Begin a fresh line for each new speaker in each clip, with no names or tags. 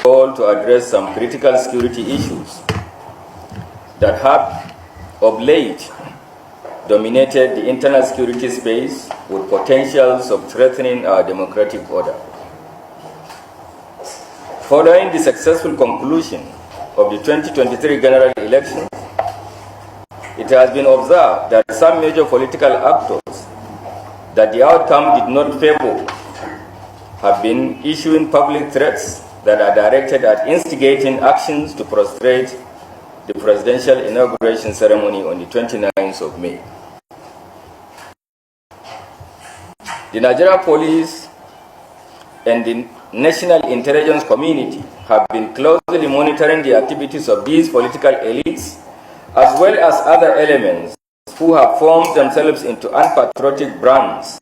call to address some critical security issues that have of late dominated the internal security space with potentials of threatening our democratic order. Following the successful conclusion of the 2023 general elections, it has been observed that some major political actors that the outcome did not favor have been issuing public threats that are directed at instigating actions to frustrate the presidential inauguration ceremony on the 29th of May. The Nigeria Police and the National Intelligence Community have been closely monitoring the activities of these political elites as well as other elements who have formed themselves into unpatriotic brands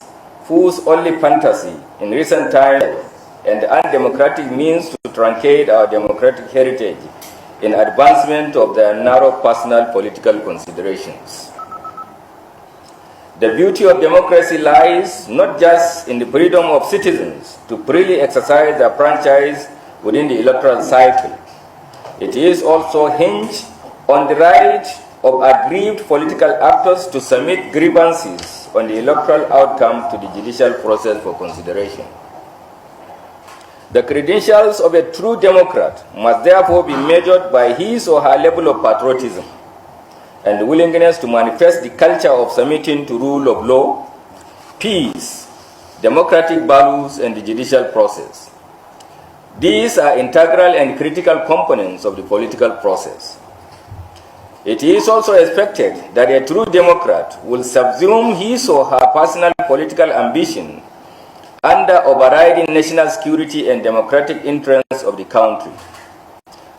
whose only fantasy in recent times and undemocratic means to truncate our democratic heritage in advancement of their narrow personal political considerations. The beauty of democracy lies not just in the freedom of citizens to freely exercise their franchise within the electoral cycle. It is also hinged on the right of aggrieved political actors to submit grievances on the electoral outcome to the judicial process for consideration. The credentials of a true democrat must therefore be measured by his or her level of patriotism and the willingness to manifest the culture of submitting to rule of law, peace, democratic values, and the judicial process. These are integral and critical components of the political process. It is also expected that a true democrat will subsume his or her personal political ambition under overriding national security and democratic interests of the country.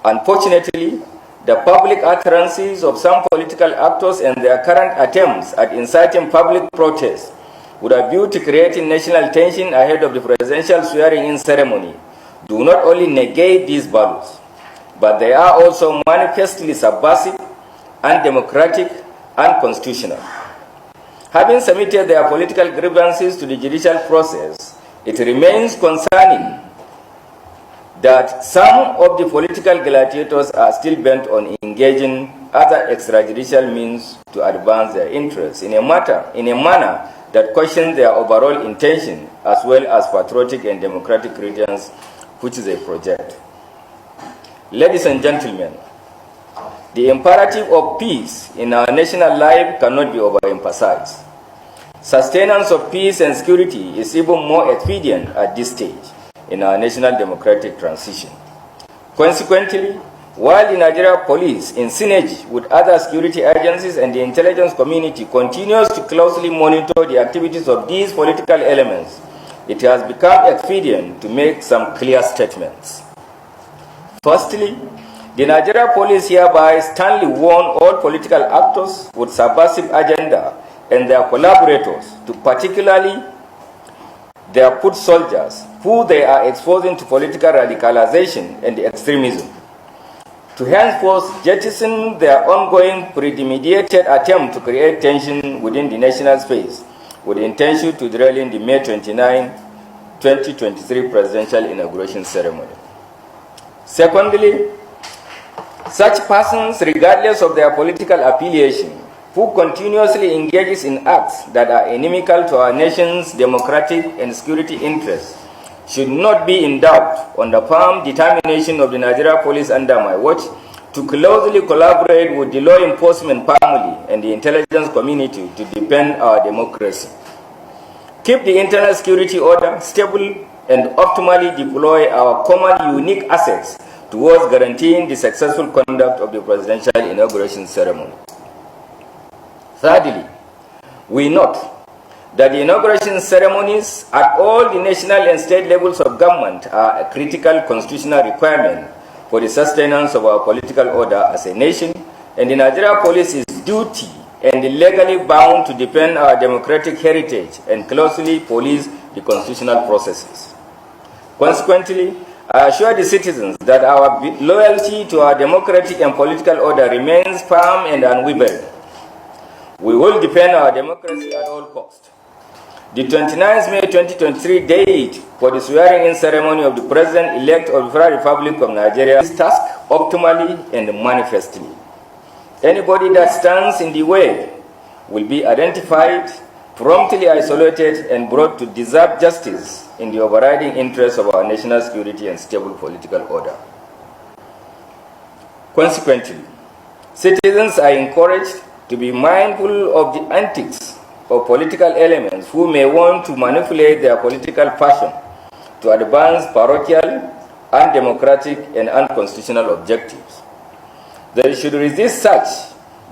Unfortunately, the public utterances of some political actors and their current attempts at inciting public protest with a view to creating national tension ahead of the presidential swearing-in ceremony do not only negate these values, but they are also manifestly subversive, undemocratic, and unconstitutional. Having submitted their political grievances to the judicial process, it remains concerning that some of the political gladiators are still bent on engaging other extrajudicial means to advance their interests in a manner that questions their overall intention as well as patriotic and democratic credence which they project. Ladies and gentlemen, the imperative of peace in our national life cannot be overemphasized. Sustenance of peace and security is even more expedient at this stage in our national democratic transition. Consequently, while the Nigeria Police, in synergy with other security agencies and the intelligence community, continues to closely monitor the activities of these political elements, it has become expedient to make some clear statements. Firstly, the Nigeria Police hereby sternly warn all political actors with subversive agenda and their collaborators, to particularly their foot soldiers, who they are exposing to political radicalization and extremism, to henceforth jettison their ongoing premeditated attempt to create tension within the national space with the intention to derail in the May 29, 2023 presidential inauguration ceremony. Secondly, such persons, regardless of their political affiliation, who continuously engages in acts that are inimical to our nation's democratic and security interests, should not be in doubt on the firm determination of the Nigeria Police under my watch to closely collaborate with the law enforcement family and the intelligence community to defend our democracy, keep the internal security order stable, and optimally deploy our common unique assets towards guaranteeing the successful conduct of the presidential inauguration ceremony. Thirdly, we note that the inauguration ceremonies at all the national and state levels of government are a critical constitutional requirement for the sustenance of our political order as a nation, and the Nigeria Police is duty and legally bound to defend our democratic heritage and closely police the constitutional processes. Consequently, I assure the citizens that our loyalty to our democratic and political order remains firm and unwavering. We will defend our democracy at all costs. The 29th May 2023 date for the swearing-in ceremony of the President-elect of the Federal Republic of Nigeria is tasked optimally and manifestly. Anybody that stands in the way will be identified, promptly isolated, and brought to deserve justice in the overriding interests of our national security and stable political order. Consequently, citizens are encouraged to be mindful of the antics of political elements who may want to manipulate their political passion to advance parochial, undemocratic, and unconstitutional objectives. They should resist such,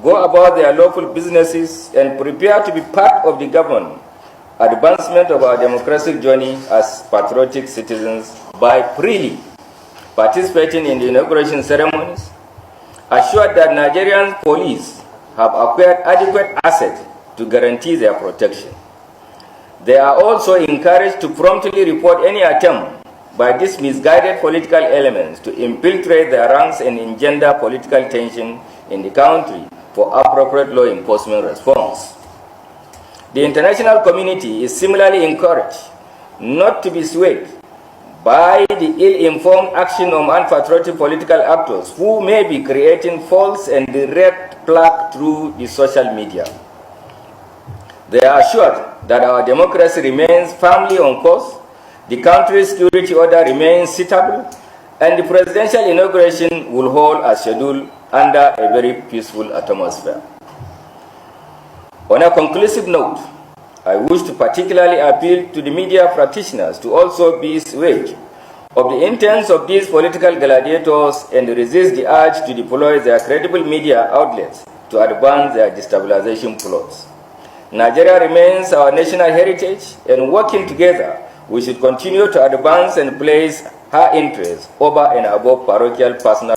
go about their lawful businesses, and prepare to be part of the government advancement of our democratic journey as patriotic citizens by freely participating in the inauguration ceremonies, assured that Nigerian police have acquired adequate assets to guarantee their protection. They are also encouraged to promptly report any attempt by these misguided political elements to infiltrate their ranks and engender political tension in the country for appropriate law enforcement response. The international community is similarly encouraged not to be swayed by the ill-informed action of unpatriotic political actors who may be creating false and direct flag through the social media. They are assured that our democracy remains firmly on course, the country's security order remains suitable, and the presidential inauguration will hold as scheduled under a very peaceful atmosphere. On a conclusive note, I wish to particularly appeal to the media practitioners to also be swayed of the intents of these political gladiators and resist the urge to deploy their credible media outlets to advance their destabilization plots. Nigeria remains our national heritage, and working together, we should continue to advance and place her interests over and above parochial personal